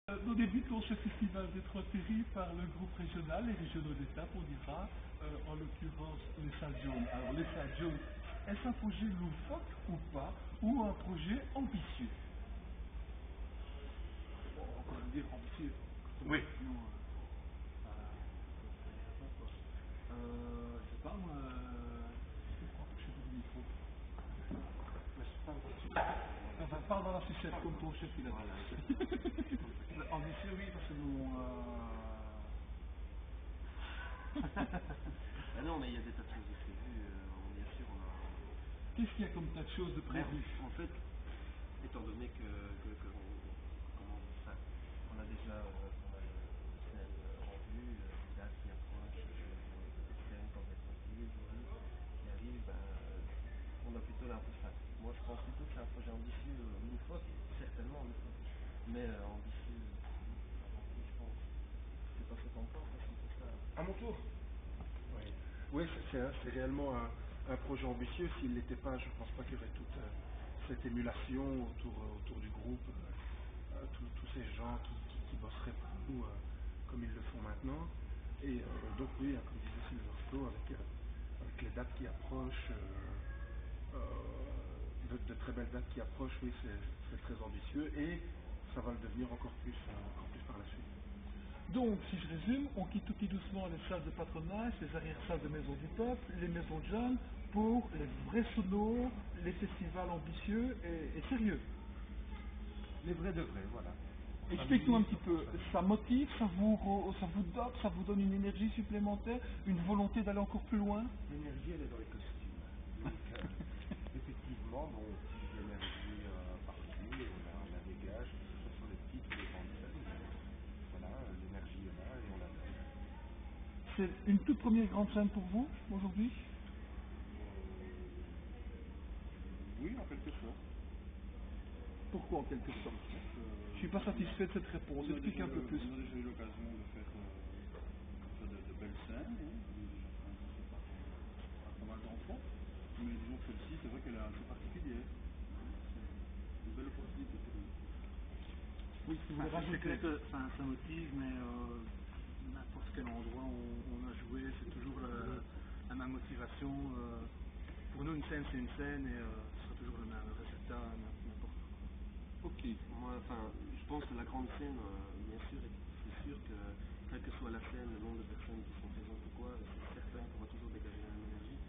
Nous débutons ce festival des Trois Terris par le groupe régional, les régionaux d'étape, on dira, en l'occurrence les salles jaunes. Alors les salles jaunes, est-ce un projet loufoque ou pas, ou un projet ambitieux? Bon, on va quand même dire ambitieux. Oui. Sinon, je sais pas moi, je crois que je suis du micro. Enfin, parle dans la sucette comme ton chef il a. Voilà. Ambitieux, oui, parce que nous. Ah non, mais il y a des tas de choses de prévues, bien sûr, on a... Qu'est-ce qu'il y a comme tas de choses de prévues? En fait, étant donné on a déjà pas mal de scènes en vue, des dates qui approchent, des scènes comme les sportives qui arrivent, on a plutôt l'impression, moi je pense plutôt que c'est un projet ambitieux, loufoque, certainement loufoque, mais ambitieux, je pense. C'est pas ce qu'on pense, c'est ça. À mon tour. Oui, oui, c'est réellement un projet ambitieux. S'il n'était pas, je ne pense pas qu'il y aurait toute cette émulation autour du groupe, tous ces gens qui bosseraient pour nous comme ils le font maintenant. Et donc oui, comme disait Silverstone, avec les dates qui approchent, de très belles dates qui approchent, oui, c'est très ambitieux et ça va le devenir encore plus par la suite. Donc, si je résume, on quitte tout doucement les salles de patronage, les arrière-salles de Maison du Peuple, les maisons de jeunes, pour les vrais sonos, les festivals ambitieux et sérieux. Les vrais de vrais, voilà. Explique-nous un petit peu, ça motive, ça vous dope, ça vous donne une énergie supplémentaire, une volonté d'aller encore plus loin? L'énergie, elle est dans les costumes. Donc, effectivement, bon, on tire l'énergie partout, et on la dégage, que ce soit sur les petites ou les grandes scènes. Voilà, l'énergie est là et on la donne. C'est une toute première grande scène pour vous, aujourd'hui? Oui, en quelque sorte. Pourquoi en quelque sorte? Je ne suis pas satisfait de cette réponse, explique un peu plus. On a déjà eu l'occasion de faire de belles scènes, on a déjà fait un concert par pas mal d'enfants, mais disons que celle-ci, c'est vrai qu'elle est assez particulière. C'est une belle opportunité pour nous. Oui, si vous voulez C'est clair rajouter. que ça motive, mais n'importe quel endroit où on a joué, c'est toujours la même motivation. Pour nous, une scène, c'est une scène et ce sera toujours le même résultat, n'importe où. Ok. Moi, je pense que la grande scène, bien sûr, c'est sûr que quelle que soit la scène, le nombre de personnes qui sont présentes ou quoi, c'est certain qu'on va toujours dégager la même énergie.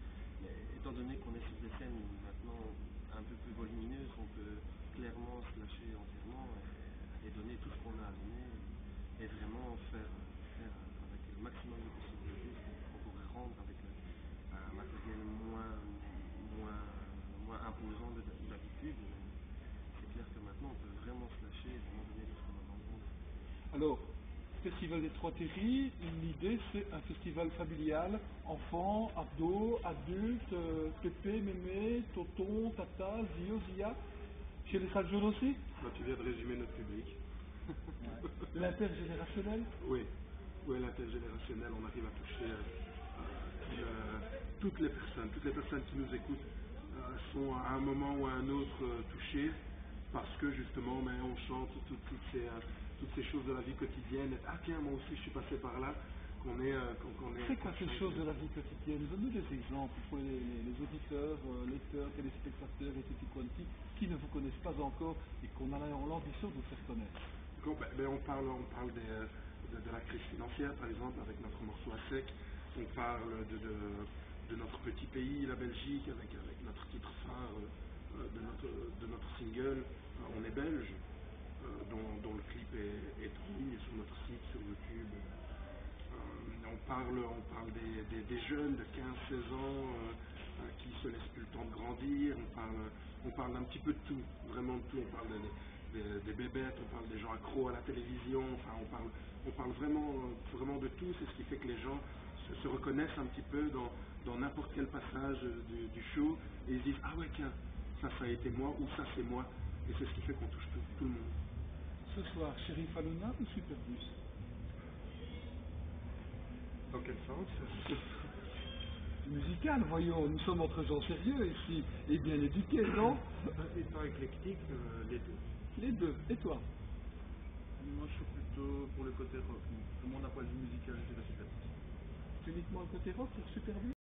Mais étant donné qu'on est sur des scènes maintenant un peu plus volumineuses, on peut clairement se lâcher entièrement et donner tout ce qu'on a à donner et vraiment faire avec le maximum de possibilités ce qu'on pourrait rendre avec un matériel moins imposant d'habitude. C'est clair que maintenant on peut vraiment se lâcher et vraiment donner tout ce qu'on a dans le monde. Alors, Festival des Trois Terris, l'idée c'est un festival familial, enfants, ados, adultes, pépé, mémé, tonton, tata, zio, zia, chez les salles jeunes aussi? Bah, tu viens de résumer notre public. L'intergénérationnel? Oui, l'intergénérationnel, on arrive à toucher toutes les personnes qui nous écoutent sont à un moment ou à un autre touchées parce que justement on chante toutes ces choses de la vie quotidienne. Ah tiens, moi aussi je suis passé par là. C'est quoi ces choses de la vie quotidienne? Donne-nous des exemples pour les auditeurs, lecteurs, téléspectateurs et tutti quanti qui ne vous connaissent pas encore et qu'on a l'ambition de vous faire connaître. On parle de la crise financière, par exemple, avec notre morceau à sec. On parle de notre petit pays, la Belgique, avec notre titre phare de notre single. On est belge, dont le clip est en ligne sur notre site, sur YouTube. On parle des jeunes de 15-16 ans qui se laissent plus le temps de grandir. On parle un petit peu de tout, vraiment de tout. On parle des bébêtes, on parle des gens accros à la télévision. Enfin, on parle vraiment de tout. C'est ce qui fait que les gens se reconnaissent un petit peu dans n'importe quel passage du show et ils se disent ah ouais tiens, ça a été moi ou ça c'est moi. Et c'est ce qui fait qu'on touche tout le monde. Ce soir, Shérif Hanouna ou Superbus? Dans quel sens? Musical, voyons, nous sommes entre gens sérieux ici, et bien éduqués, non? Étant éclectique, les deux. Les deux, et toi? Moi, je suis plutôt pour le côté rock. Pour mon point de vue musical, je dirais Super 10. Uniquement le côté rock sur Super 10?